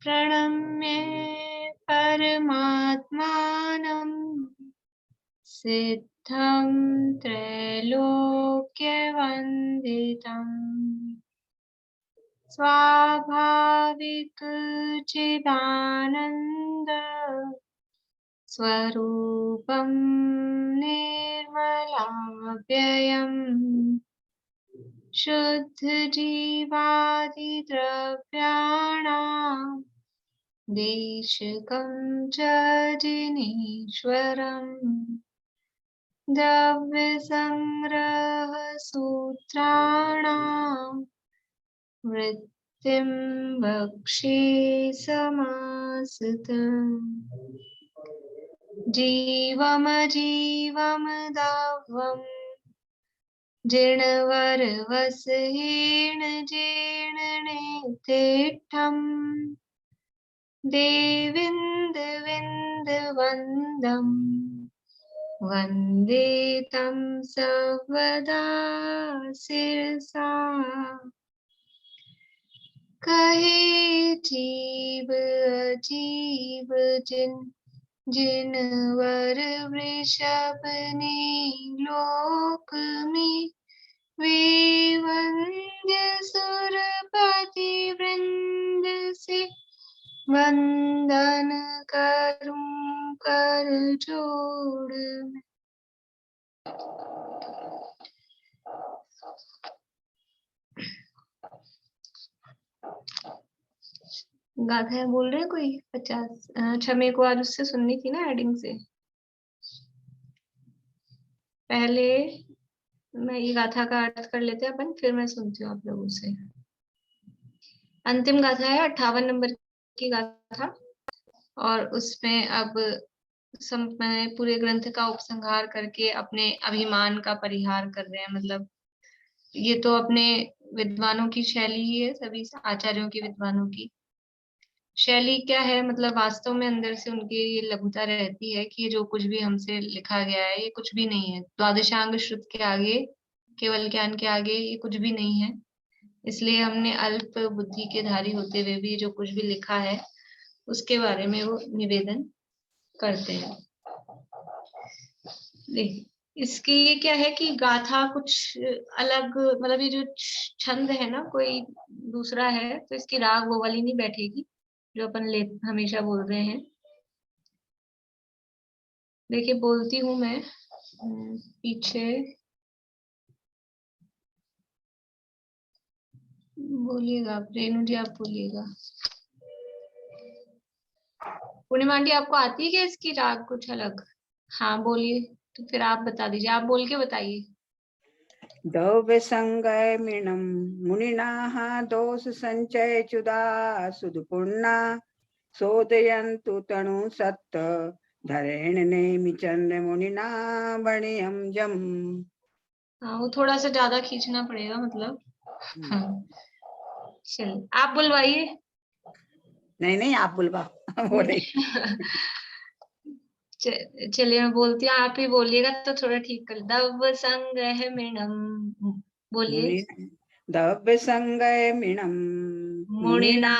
प्रणम्य परमात्मानं सिद्धं त्रैलोक्यवन्दितम् स्वाभाविक चिदानन्द स्वरूपं निर्मलाव्ययम् शुद्ध जीवादिद्रव्याणां देशकं च जिनेश्वरम् द्रव्यसंग्रह सूत्राणां वृत्तिं वक्षे समासतम् जीवमजीवमदाह्वम् जिणवरवसहेण जीर्णनेतिष्ठम् देविन्दविन्दवन्दम् वन्दे तं सर्वदा शिरसा कहे जीव अजीव जिनवर वृषभ ने लोक में वे वंद्य सुरपति वृंद से वंदन करूं कर जोड़ मैं। गाथा बोल रहे कोई 50? अच्छा, मेरे को आज उससे सुननी थी ना, हेडिंग से। पहले मैं ये गाथा का अर्थ कर लेते हैं अपन, फिर मैं सुनती हूँ आप लोगों से। अंतिम गाथा है 58 नंबर की गाथा, और उसमें अब मैं पूरे ग्रंथ का उपसंहार करके अपने अभिमान का परिहार कर रहे हैं। मतलब ये तो अपने विद्वानों की शैली ही है, सभी आचार्यों की, विद्वानों की शैली क्या है। मतलब वास्तव में अंदर से उनके ये लघुता रहती है कि ये जो कुछ भी हमसे लिखा गया है ये कुछ भी नहीं है। द्वादशांग श्रुत के आगे, केवल ज्ञान के आगे ये कुछ भी नहीं है। इसलिए हमने अल्प बुद्धि के धारी होते हुए भी जो कुछ भी लिखा है उसके बारे में वो निवेदन करते हैं। देख, इसकी ये क्या है कि गाथा कुछ अलग, मतलब ये जो छंद है ना कोई दूसरा है, तो इसकी राग वो वाली नहीं बैठेगी जो अपन हमेशा बोल रहे हैं। देखिए बोलती हूँ मैं, पीछे बोलिएगा आप, रेणु जी आप बोलिएगा। पूर्णिमा आंटी आपको आती है क्या इसकी राग कुछ अलग? हाँ बोलिए, तो फिर आप बता दीजिए, आप बोल के बताइए। द्रव्य संगय मिणम मुनिनाः दोष संचय चुदा सुदपुर्णा शोधयन्तु तनु सत्त धरेण नेमि चंद्र मुनिना बणियम जम। हाँ, वो थोड़ा सा ज्यादा खींचना पड़ेगा मतलब। हाँ चलिए आप बुलवाइए। नहीं नहीं आप बुलवा बोले। चलिए मैं बोलती हूँ, आप ही बोलिएगा तो थोड़ा ठीक कर। दव संग्रह मिणम, बोलिए। द्रव्य संगय मिणम मुनिना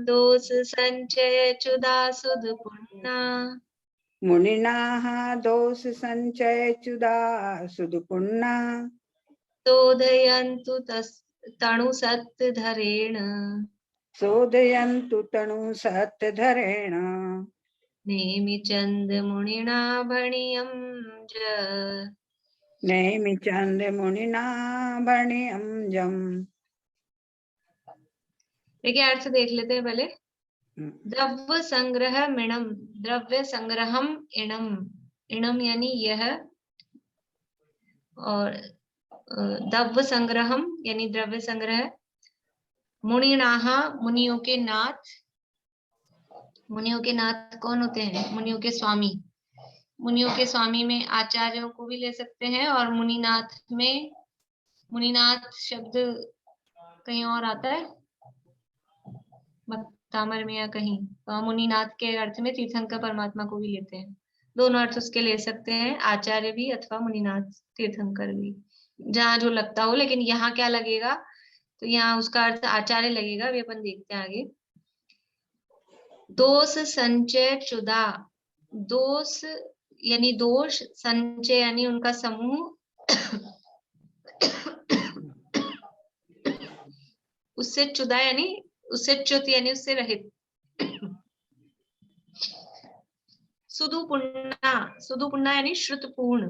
दोष संचय चुदा सुध पुण्या मुनिनाः दोष संचय चुदा सुदपुर्णा शोधयन्तु तणु सत्य धरेण शोधयन्तु तनु सत्यधरेण नेमि चंद मुनिना भणियं ज। नेमि चंद्र मुनिना बणियम जम। देखिए अर्थ देख लेते हैं पहले। द्रव्य संग्रह मिणम, द्रव्य संग्रहम इणम, इणम यानी यह, और द्रव्य संग्रहम यानी द्रव्य संग्रह। मुनिनाहा मुनियों के नाथ, मुनियों के नाथ कौन होते हैं? मुनियों के स्वामी। मुनियों के स्वामी में आचार्यों को भी ले सकते हैं, और मुनिनाथ में, मुनिनाथ शब्द कहीं और आता है तामर में या कहीं, तो मुनिनाथ के अर्थ में तीर्थंकर परमात्मा को भी लेते हैं। दोनों अर्थ उसके ले सकते हैं, आचार्य भी अथवा मुनिनाथ तीर्थंकर भी, जहाँ जो लगता हो। लेकिन यहाँ क्या लगेगा, तो यहाँ उसका अर्थ आचार्य लगेगा, अभी अपन देखते हैं आगे। दोष संचय चुदा, दोष यानी दोष, संचय यानी उनका समूह, उससे चुदा यानी उससे च्युत यानी उससे रहित। सुदुपुन्ना, सुदुपुन्ना यानी श्रुतपूर्ण,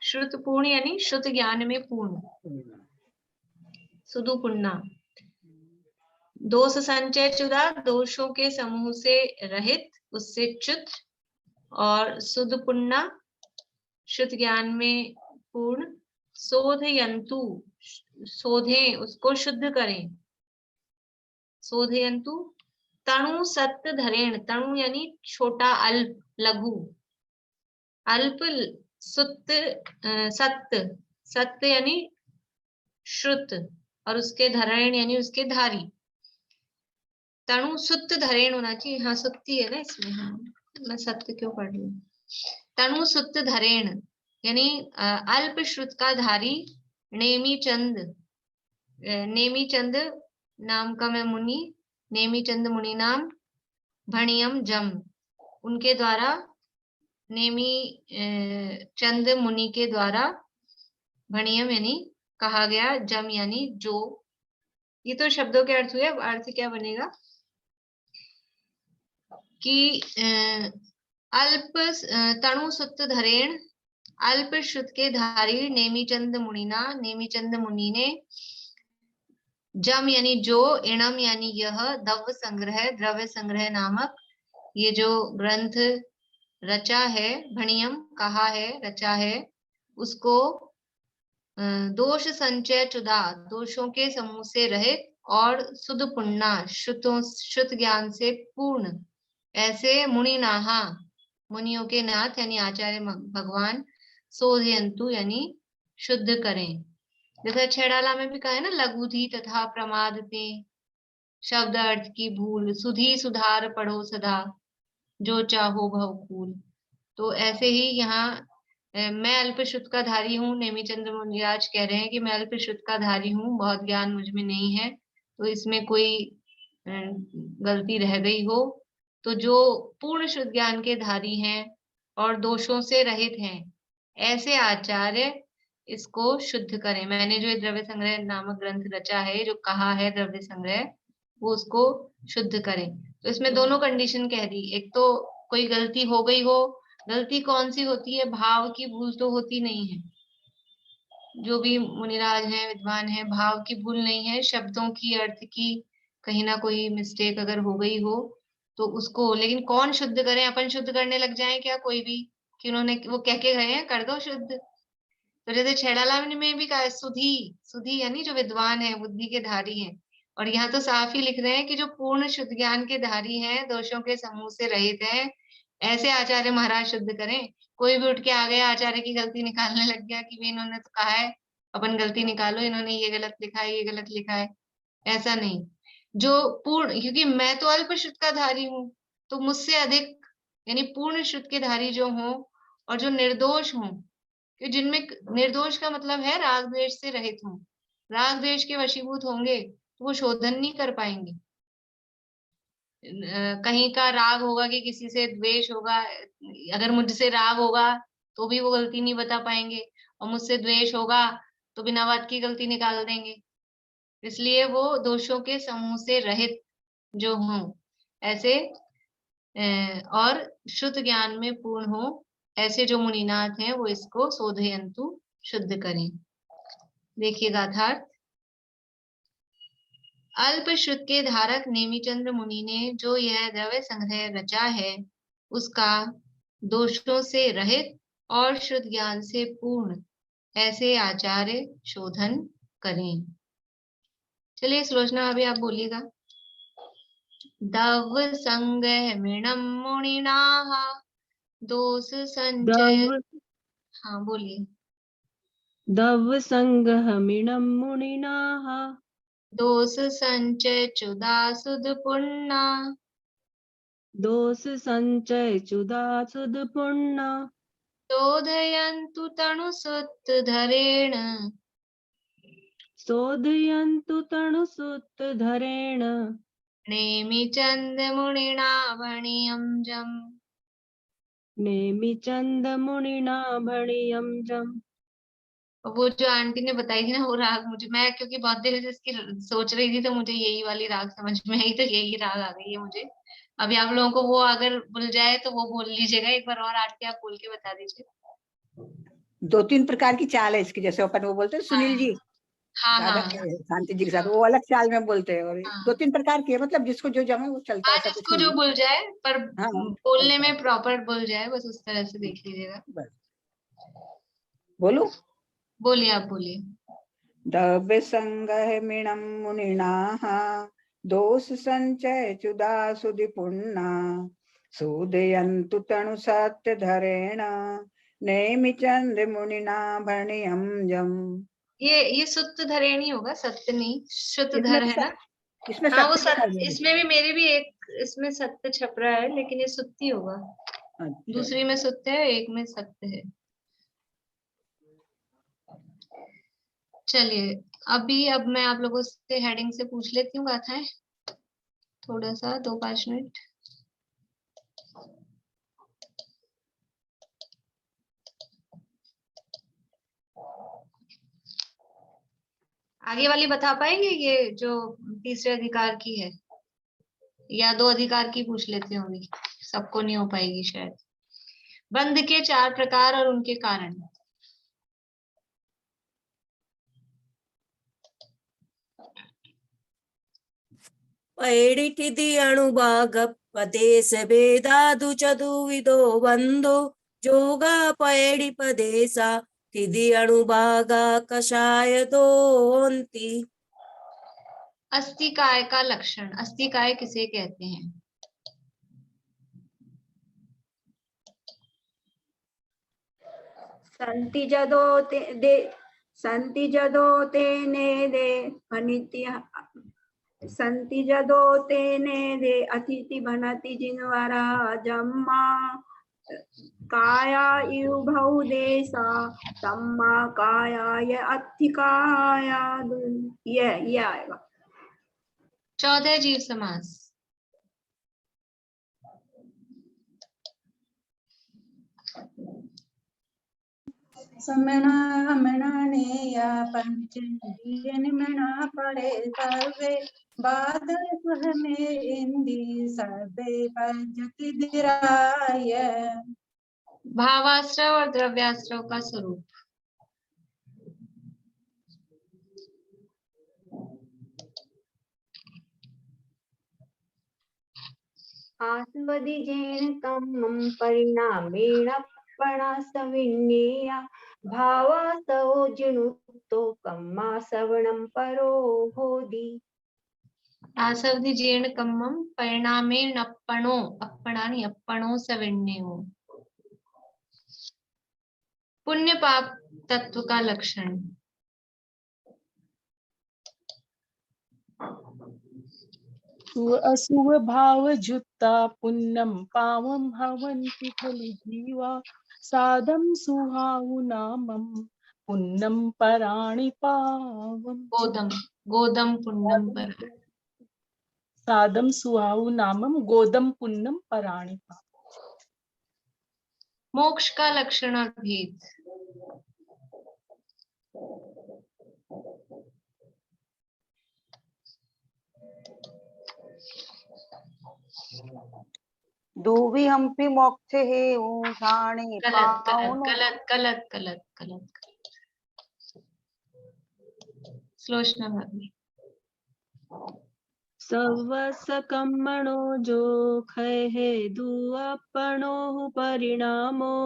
श्रुतपूर्ण यानी श्रुत ज्ञान में पूर्ण, सुदुपुन्ना। दोष संचय चुदा, दोषों के समूह से रहित, उससे च्युत, और सुदुपुन्ना शुद्ध ज्ञान में पूर्ण। शोधयन्तु, शोधें, उसको शुद्ध करें, शोधयन्तु। तणु सत्य धरेण, तणु यानी छोटा, अल्प, लघु, अल्प, सुत्त, सत्य, सत्य यानी श्रुत, और उसके धरेण यानी उसके धारी। तणु सुत्त धरेण होना चाहिए, हाँ सुत्ती है ना इसमें, हाँ मैं सत्य क्यों पढ़ रही हूँ। तणु सुत्त धरेण यानी अल्प श्रुत का धारी। नेमी चंद, नेमी चंद नाम का मैं मुनि, नेमी चंद मुनि नाम, भणियम जम, उनके द्वारा, नेमी चंद मुनि के द्वारा, भणियम यानी कहा गया, जम यानी जो। ये तो शब्दों के अर्थ हुए, अब अर्थ क्या बनेगा कि अल्प तणु सुत्त धरेण, अल्प श्रुत के धारी, नेमीचंद मुनिना, नेमीचंद मुनि ने, जम यानी जो, इणम यानी यह, द्रव्य संग्रह, द्रव्य संग्रह नामक ये जो ग्रंथ रचा है, भणियम कहा है, रचा है, उसको दोष संचय चुदा, दोषों के समूह से रहित, और सुध पुन्ना, श्रुतों, श्रुत ज्ञान से पूर्ण, ऐसे मुनि नाहा, मुनियों के नाथ यानी आचार्य भगवान, शोधयन्तु यानी शुद्ध करें। जैसे छेड़ाला में भी कहा है ना, लघुधि तथा प्रमाद ते, शब्द अर्थ की भूल, सुधी सुधार पढ़ो सदा, जो चाहो भवकूल। तो ऐसे ही यहाँ मैं अल्प श्रुत का धारी हूँ, नेमीचंद्र मुनिराज कह रहे हैं कि मैं अल्प श्रुत का धारी हूँ, बहुत ज्ञान मुझ में नहीं है, तो इसमें कोई गलती रह गई हो तो जो पूर्ण शुद्ध ज्ञान के धारी हैं और दोषों से रहित हैं, ऐसे आचार्य इसको शुद्ध करें। मैंने जो द्रव्य संग्रह नामक ग्रंथ रचा है, जो कहा है द्रव्य संग्रह, वो उसको शुद्ध करें। तो इसमें दोनों कंडीशन कह दी, एक तो कोई गलती हो गई हो, गलती कौन सी होती है, भाव की भूल तो होती नहीं है, जो भी मुनिराज हैं, विद्वान हैं, भाव की भूल नहीं है, शब्दों की, अर्थ की कहीं ना कोई मिस्टेक अगर हो गई हो तो उसको, लेकिन कौन शुद्ध करें, अपन शुद्ध करने लग जाएं क्या कोई भी, कि उन्होंने वो कह के गए हैं कर दो शुद्ध। तो जैसे छेड़ाला में भी कहा, सुधी, सुधी यानी जो विद्वान है, बुद्धि के धारी हैं, और यहाँ तो साफ ही लिख रहे हैं कि जो पूर्ण शुद्ध ज्ञान के धारी हैं, दोषों के समूह से रहित हैं, ऐसे आचार्य महाराज शुद्ध करें। कोई भी उठ के आ गया, आचार्य की गलती निकालने लग गया कि भी इन्होंने तो कहा है, अपन गलती निकालो, इन्होंने ये गलत लिखा है, ये गलत लिखा है, ऐसा नहीं। जो पूर्ण, क्योंकि मैं तो अल्प श्रुत का धारी हूँ, तो मुझसे अधिक यानी पूर्ण श्रुत के धारी जो हों और जो निर्दोष हों, कि जिनमें, निर्दोष का मतलब है राग द्वेष से रहित हों, राग द्वेष के वशीभूत होंगे तो वो शोधन नहीं कर पाएंगे। कहीं का राग होगा कि किसी से द्वेष होगा, अगर मुझसे राग होगा तो भी वो गलती नहीं बता पाएंगे, और मुझसे द्वेष होगा तो बिना बात की गलती निकाल देंगे। इसलिए वो दोषों के समूह से रहित जो हों ऐसे, और शुद्ध ज्ञान में पूर्ण हो, ऐसे जो मुनिनाथ हैं वो इसको शोधयन्तु, शुद्ध करें। देखिए गाथार्थ, अल्प श्रुत के धारक नेमिचंद्र मुनि ने जो यह द्रव्य संग्रह रचा है, उसका दोषों से रहित और शुद्ध ज्ञान से पूर्ण ऐसे आचार्य शोधन करें। चलिए श्लोचना अभी आप बोलिएगा। दव संग्रह मृणम मुनिनाः दोष संचय, हाँ बोलिए। दव संगहमिणं मुनिनाः दोष संचय चुदा सुध पुण्ना, दोष संचय चुदा सुध पुण्ना, शोधयन्तु तणुसुत धरेण, शोधयन्तु तणुसुत धरेण, नेमि चंद मुनिना भणियंजम। नेमि चंद मुनिना भणियंजम। वो जो आंटी ने बताई थी ना वो राग, मुझे, मैं क्योंकि बहुत देर से इसकी सोच रही थी, तो मुझे यही वाली राग समझ में आई, तो यही राग आ गई है मुझे। अभी आप लोगों को वो अगर भूल जाए तो वो बोल लीजिएगा एक बार, और आंटी आप बोल के बता दीजिए। 2-3 प्रकार की चाल है इसकी, जैसे अपन वो बोलते हैं सुनील जी हाँ राधा हाँ के शांति जी के साथ, हाँ वो अलग चाल में बोलते हैं, और हाँ 2-3 प्रकार की है, मतलब जिसको जो जमे वो चलता है, हाँ, ऐसा कुछ जिसको नहीं जो है। भूल जाए, पर हाँ बोलने चलता है। में प्रॉपर बोल जाए, बस उस तरह से देख लीजिएगा। बस बोलो। बोलिए, आप बोलिए। दव्य संगह मिणम मुनिनाः दोष संचय चुदा सुधि पुण्ना सूदयन्तु तनु सत्य धरेण नेमि चंद्र मुनिना भणियंजम। ये सुत्त धरेणी होगा, सत्य नहीं, शुद्ध इसमें धर है ना। इसमें हाँ वो सत्य लिखा सत्य, है। इसमें भी मेरे भी एक, इसमें सत्य छप रहा है, लेकिन ये सुत्ती होगा। अच्छा, दूसरी में सत्य है, एक में सत्य है। चलिए, अब मैं आप लोगों से हेडिंग से पूछ लेती हूँ गाथाएं, थोड़ा सा 2-5 मिनट। आगे वाली बता पाएंगे, ये जो तीसरे अधिकार की है, या 2 अधिकार की पूछ लेते हैं अभी, सबको नहीं हो पाएगी शायद। बंध के 4 प्रकार और उनके कारण। पैडिटिति अणुभाग पदेश भेदादु चतुर्विधो बंधो जोगा पैडि पदेशा तिदि अणुभागा कषाय दोन्ति। अस्थिकाय का लक्षण। अस्थिकाय किसे कहते हैं? संति जदो ते दे संति जदो तेने दे अनित्य संति जदो तेने दे अतिथि बनति जिनवरा जम्मा काया युभौ देशा तम्मा काया ये अत्थिकाया ये आएगा। 14 जीव समास। समनामनानेया पंचेन्द्रिय निमना पड़े सर्वे बादल सुह में इंदी सर्वे पजति दिराय। भावाश्रव और द्रव्याश्रव का स्वरूप। आस्मदिजेन कम्मं परिणामेण पणासविन्नेया भावासवो जिनुक्तो कम्मा सवणं परो होदि। आसवधि जीर्ण कम्मम परिणामे नप्पणो, अपणा नहीं अपणो सविण्यो। पुण्य पाप तत्व का लक्षण। अशुभ भाव जुत्ता पुन्नम पावम हवन्ति खलु जीवा साधम सुहाउ नामम पुन्नम पराणि पावम गोदम, गोदम पुण्यम पर। साधम सुहाउ नामम गोदम पुन्नम पराणि पावम। मोक्ष का लक्षण और भेद। दूवी हम्पी मोक्ष हे ऊषाणी गलत गलत पाउन। गलत गलत गलत गलत। श्लोचना भाभी। सर्वसकम्मणो जो खै दुअपणो परिणामो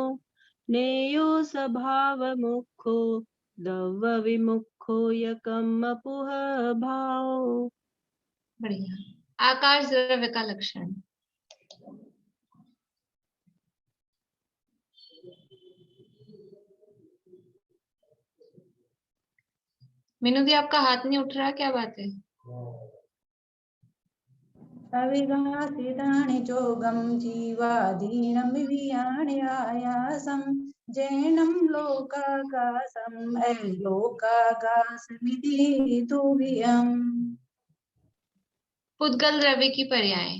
नेयो स्वभाव मुखो दव विमुखो यकम अपुह भाव। बढ़िया। आकाश द्रव्य का लक्षण। मीनू दी, आपका हाथ नहीं उठ रहा, क्या बात है? अविघासितानि जोगं जीवाधीनं वियाणि आयासं जैनं लोकागासं लोकागासमिति तुभ्यम्। उद्गल द्रव्य की पर्याय।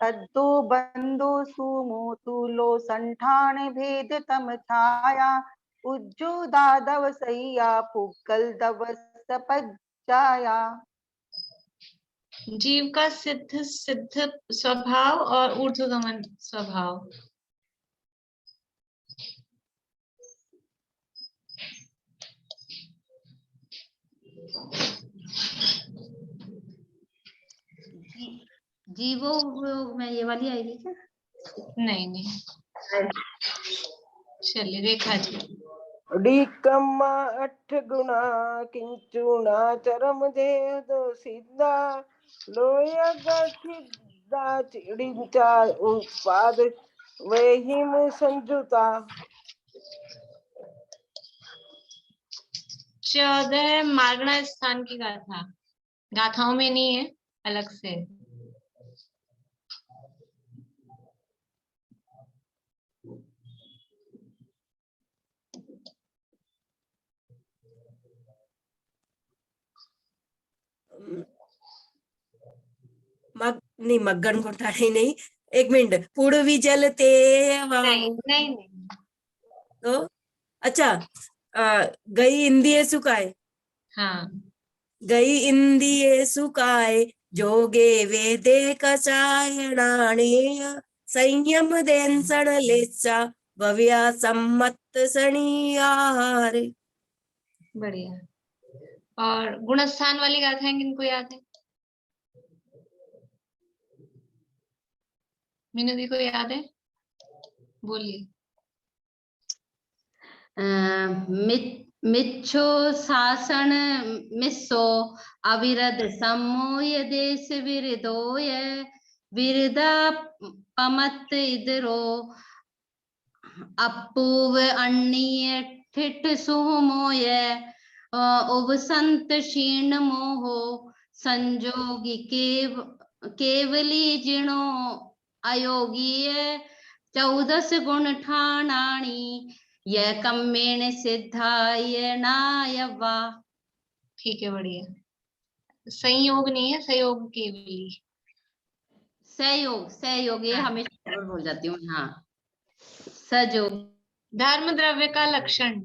तद्दो बंदो सुमोतुलो संठान भेद तम छाया उज्जो दादव सैया पुगल दवस सपज्जाया। जीव का सिद्ध सिद्ध स्वभाव और ऊर्ध्वगमन स्वभाव। जीवो में ये वाली आएगी क्या? नहीं, चलिए रेखा जी। ढीकम्मा अठ गुणा किंचुना चरम देद सिद्धा लोया गठिदा चिड़िंचा उत्पाद वहिम संजुता। 14 मार्गणा स्थान की गाथा, गाथाओं में नहीं है, अलग से। नहीं मग्गन घोटाली नहीं, एक मिनट। पूर्वी जलते नहीं, नहीं, नहीं। तो अच्छा, गई इंदिये सुकाए। हाँ, गई इंदिये सुकाए जोगे वेदे कचायणाणेय संयम देन सण लेचा भव्या सम्मत सणियार। बढ़िया। और गुणस्थान वाली गाथाएं किनको याद है? मीनू दी को याद है? बोलिए। मिच्छो शासन मिस्सो अविरद सम्मोय देश विरदोय विरदा पमत इदरो अपूव अन्य ठिठ सुमोय उबसंत क्षीण मोहो संजोगी केवली जिणो अयोगीय 14 गुण ठाणाणी यह कम्मेण सिद्धाय नायवा। ठीक है, बढ़िया। संयोग नहीं है, सहयोग केवली। सहयोग, सहयोग ये हमेशा भूल जाती हूँ। हाँ, सजोग। धर्म द्रव्य का लक्षण।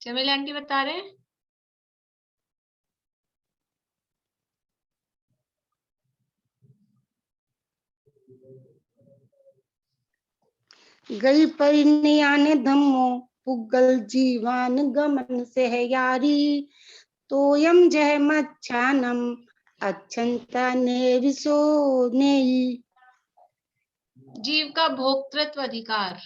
चमेली आंटी बता रहे हैं। गई परिणयाने धम्मो पुगल जीवान गमन से है यारी तोयम जय मच्छानम अच्छंता ने विसो नेई। जीव का भोक्तृत्व अधिकार।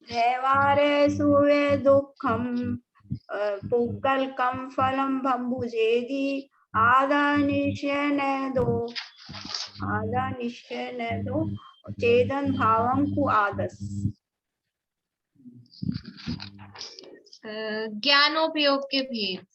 व्यवहारे सुवे दुखम पुगल कम फलम भंबुजेगी आधा निश्चय न दो चेतन भावम को आदस। ज्ञानोपयोग के भेद।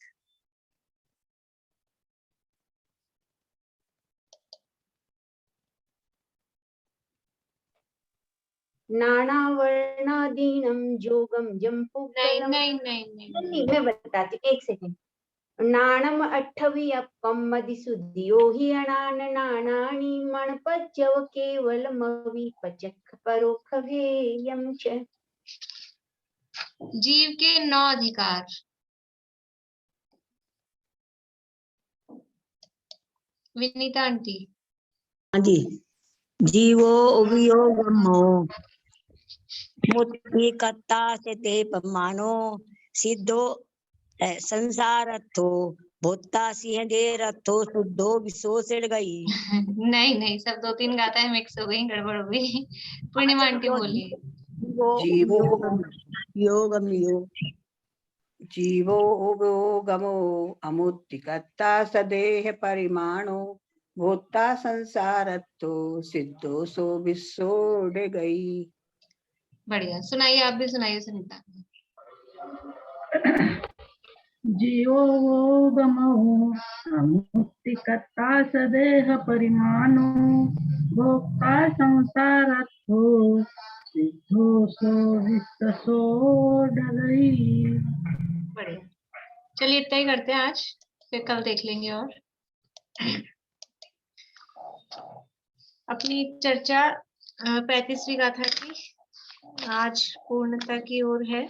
नाना वर्णाधीनम जोगम जम नहीं, पुगलम। नहीं, नहीं, नहीं। मैं बताती हूँ, एक सेकंड। नाणम अठवी अपम मदिसुद्धियो हि अनान नानानि मणपज्जव केवलम विपचक परोक्ष भेयम च। जीव के 9 अधिकार। विनीता आंटी। हाँ जी। जीवो उभियोगमो मुक्ति कत्ता से ते पमानो सिद्धो संसारथो भोत्ता सिंह दे रथो शुद्धो विशो सिड़ गई। नहीं, नहीं, सब 2-3 गाथाएं मिक्स हो गई, गड़बड़ हो गई। पूर्णिमा आंटी बोलिए। जीवो योगम जीवो गमो अमुत्तिकत्ता सदेह परिमाणो भोक्ता संसारत्थो सिद्धो सो विसोड गई। बढ़िया, सुनाइए, आप भी सुनाइए सुनीता। जियो वो गमो मुक्ति कर्ता सदेह परिमानो भोक्ता संसारत्थो सिद्धो सो विसो डगई। बढ़िया, चलिए इतना ही करते हैं आज, फिर कल देख लेंगे। और अपनी चर्चा 35वीं गाथा की आज पूर्णता की ओर है।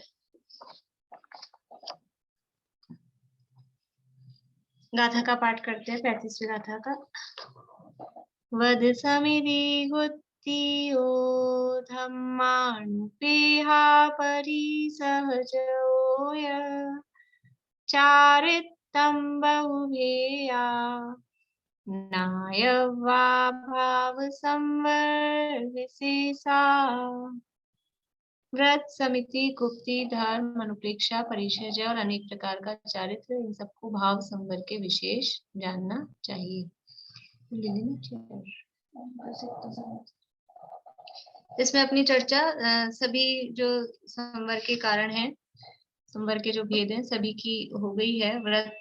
गाथा का पाठ करते हैं, 35वीं गाथा का। वद समिति गुत्तियो धम्मानुपेहा परिसहजोय चारित्तं बहुवेया नायवा भाव संवर विशेषा। व्रत, समिति, गुप्ति, धर्म, अनुप्रेक्षा, परिचय और अनेक प्रकार का चारित्र, इन सबको भाव संवर के विशेष जानना चाहिए। इसमें अपनी चर्चा सभी जो संवर के कारण हैं, संवर के जो भेद हैं, सभी की हो गई है। व्रत,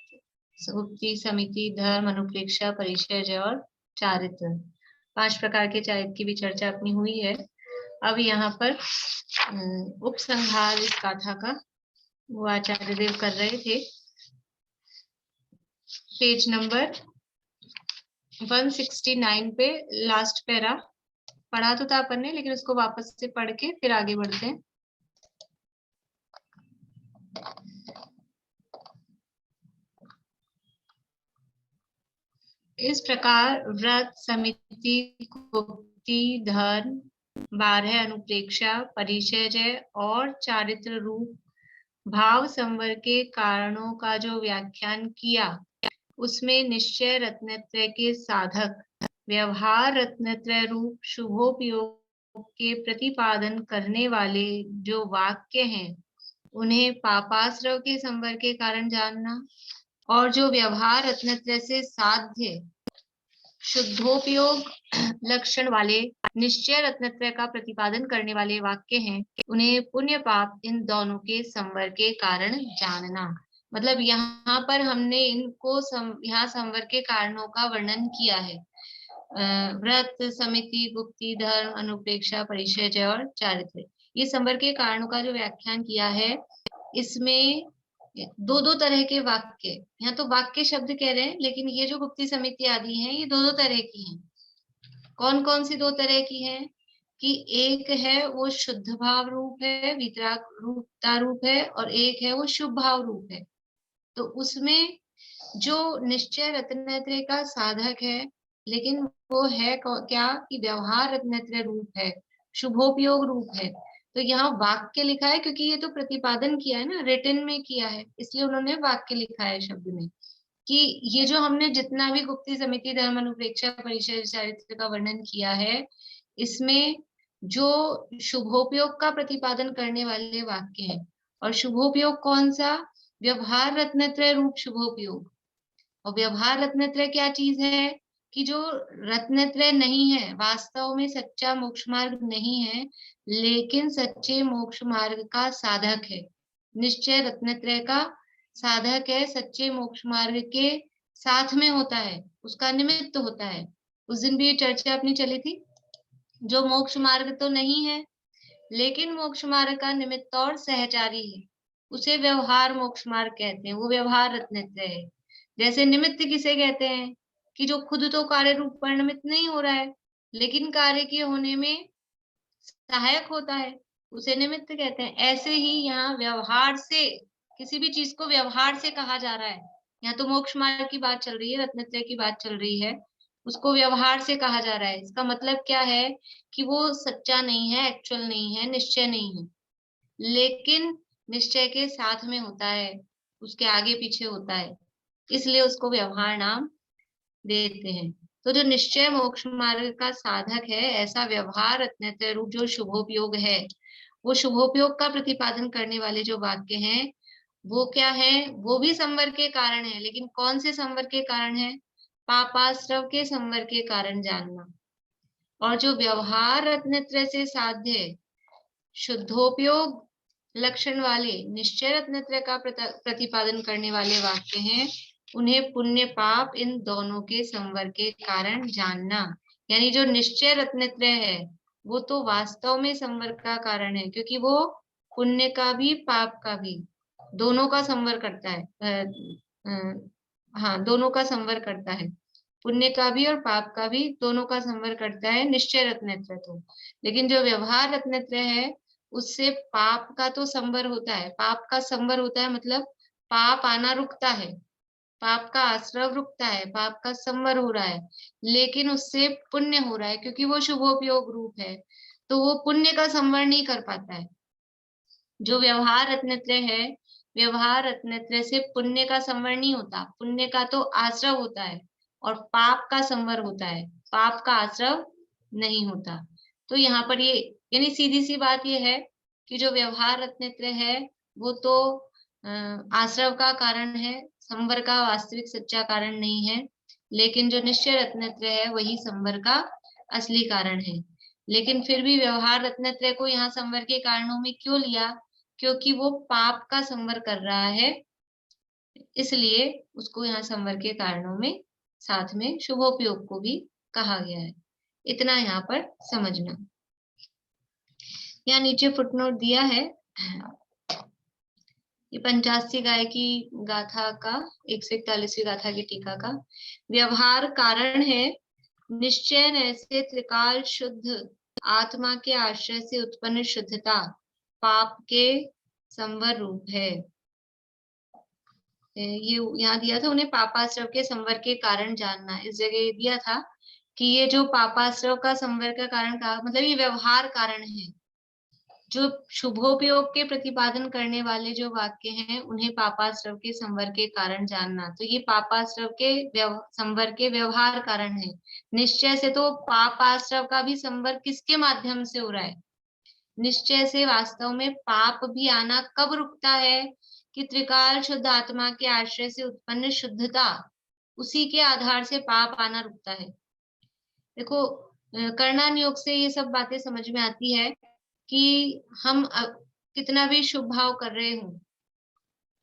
गुप्ति, समिति, धर्म, अनुप्रेक्षा, परिचय और चारित्र, 5 प्रकार के चारित्र की भी चर्चा अपनी हुई है। अब यहाँ पर उपसंहार इस गाथा का वो आचार्य देव कर रहे थे। पेज नंबर 169 पे लास्ट पैरा पढ़ा तो था अपन ने, लेकिन उसको वापस से पढ़ के फिर आगे बढ़ते हैं। इस प्रकार व्रत, समिति, गुप्ति, धर्म, 12 अनुप्रेक्षा, परिचय और चारित्र रूप भाव संवर के कारणों का जो व्याख्यान किया, उसमें निश्चय रत्नत्रय के साधक, व्यवहार रत्नत्रय रूप शुभोपयोग के प्रतिपादन करने वाले जो वाक्य हैं, उन्हें पापाश्रव के संवर के कारण जानना, और जो व्यवहार रत्नत्रय से साध्य शुद्धोपयोग लक्षण वाले निश्चय रत्नत्रय का प्रतिपादन करने वाले वाक्य हैं, उन्हें पुण्य पाप इन दोनों के संवर के कारण जानना। मतलब यहाँ पर हमने इनको यहाँ संवर के कारणों का वर्णन किया है। व्रत, समिति, गुप्ति, धर्म, अनुप्रेक्षा, परिचय और चारित्र, ये संवर के कारणों का जो व्याख्यान किया है, इसमें दो तरह के वाक्य, यहाँ तो वाक्य शब्द कह रहे हैं, लेकिन ये जो गुप्ति, समिति आदि हैं, ये दो तरह की हैं। कौन कौन सी 2 तरह की हैं? कि एक है वो शुद्ध भाव रूप है, वितराग रूपता रूप है, और एक है वो शुभ भाव रूप है। तो उसमें जो निश्चय रत्नत्रय का साधक है, लेकिन वो है क्या कि व्यवहार रत्नत्रय रूप है, शुभोपयोग रूप है। तो यहाँ वाक्य लिखा है क्योंकि ये तो प्रतिपादन किया है ना, रिटन में किया है, इसलिए उन्होंने वाक्य लिखा है शब्द में, कि ये जो हमने जितना भी गुप्ति, समिति, धर्म, अनुप्रेक्षा, परिचय, चारित्र का वर्णन किया है, इसमें जो शुभोपयोग का प्रतिपादन करने वाले वाक्य हैं, और शुभोपयोग कौन सा? व्यवहार रत्नत्रय रूप शुभोपयोग। और व्यवहार रत्नत्रय क्या चीज है? कि जो रत्नत्रय नहीं है, वास्तव में सच्चा मोक्ष मार्ग नहीं है, लेकिन सच्चे मोक्ष मार्ग का साधक है। निश्चय रत्नत्रय का साधक है, सच्चे मोक्ष मार्ग के साथ में होता है, उसका निमित्त होता है। उस दिन भी ये चर्चा अपनी चली थी, जो मोक्ष मार्ग तो नहीं है लेकिन मोक्ष मार्ग का निमित्त और सहचारी है, उसे व्यवहार मोक्ष मार्ग कहते हैं, वो व्यवहार रत्नत्रय है। जैसे निमित्त किसे कहते हैं? कि जो खुद तो कार्य रूप परिणमित नहीं हो रहा है, लेकिन कार्य के होने में सहायक होता है, उसे निमित्त कहते हैं। ऐसे ही यहाँ व्यवहार से, किसी भी चीज को व्यवहार से कहा जा रहा है, यहाँ तो मोक्ष मार्ग की बात चल रही है, रत्नत्रय की बात चल रही है, उसको व्यवहार से कहा जा रहा है। इसका मतलब क्या है? कि वो सच्चा नहीं है, एक्चुअल नहीं है, निश्चय नहीं है, लेकिन निश्चय के साथ में होता है, उसके आगे पीछे होता है, इसलिए उसको व्यवहार नाम देते हैं। तो जो निश्चय मोक्ष मार्ग का साधक है, ऐसा व्यवहार रत्नत्रय रूप जो शुभोपयोग है, वो शुभोपयोग का प्रतिपादन करने वाले जो वाक्य हैं, वो क्या है? वो भी संवर के कारण है, लेकिन कौन से संवर के कारण है? पापाश्रव के संवर के कारण जानना। और जो व्यवहार रत्नत्रय से साध्य शुद्धोपयोग लक्षण वाले निश्चय रत्नत्रय का प्रतिपादन करने वाले वाक्य हैं, उन्हें पुण्य पाप इन दोनों के संवर के कारण जानना। यानी जो निश्चय रत्नत्रय है वो तो वास्तव में संवर का कारण है, क्योंकि वो पुण्य का भी पाप का भी दोनों का संवर करता है। हाँ, दोनों का संवर करता है, पुण्य का भी और पाप का भी दोनों का संवर करता है निश्चय रत्नत्रय तो। लेकिन जो व्यवहार रत्नत्रय है उससे पाप का तो संवर होता है, पाप का संवर होता है मतलब पाप आना रुकता है, पाप का आश्रव रुकता है, पाप का संवर हो रहा है, लेकिन उससे पुण्य हो रहा है क्योंकि वो शुभोपयोग रूप है, तो वो पुण्य का संवर नहीं कर पाता है। जो व्यवहार रत्नत्रय है, व्यवहार रत्नत्रय से पुण्य का संवर नहीं होता, पुण्य का तो आश्रव होता है और पाप का संवर होता है, पाप का आश्रव नहीं होता। तो यहाँ पर ये यानी सीधी सी बात ये है कि जो व्यवहार रत्नत्रय है वो तो आश्रव का कारण है, संवर का वास्तविक सच्चा कारण नहीं है, लेकिन जो निश्चय रत्नत्रय है वही संवर का असली कारण है। लेकिन फिर भी व्यवहार रत्नत्रय को यहाँ संवर के कारणों में क्यों लिया? क्योंकि वो पाप का संवर कर रहा है, इसलिए उसको यहाँ संवर के कारणों में साथ में शुभोपयोग को भी कहा गया है। इतना यहाँ पर समझना। यहाँ नीचे फुटनोट दिया है, ये 85 गाय की गाथा का 141वीं गाथा की टीका का व्यवहार कारण है, निश्चय ऐसे त्रिकाल शुद्ध आत्मा के आश्रय से उत्पन्न शुद्धता पाप के संवर रूप है। ये यहाँ दिया था, उन्हें पापाश्रव के संवर के कारण जानना। इस जगह ये दिया था कि ये जो पापाश्रव का संवर का कारण का मतलब ये व्यवहार कारण है, जो शुभोपयोग के प्रतिपादन करने वाले जो वाक्य हैं उन्हें पापाश्रव के संवर के कारण जानना। तो ये पापाश्रव के संवर के व्यवहार कारण है। निश्चय से तो पापाश्रव का भी संवर किसके माध्यम से हो रहा है? निश्चय से वास्तव में पाप भी आना कब रुकता है कि त्रिकाल शुद्ध आत्मा के आश्रय से उत्पन्न शुद्धता, उसी के आधार से पाप आना रुकता है। देखो कर्णन योग से ये सब बातें समझ में आती है कि हम कितना भी शुभ भाव कर रहे हो,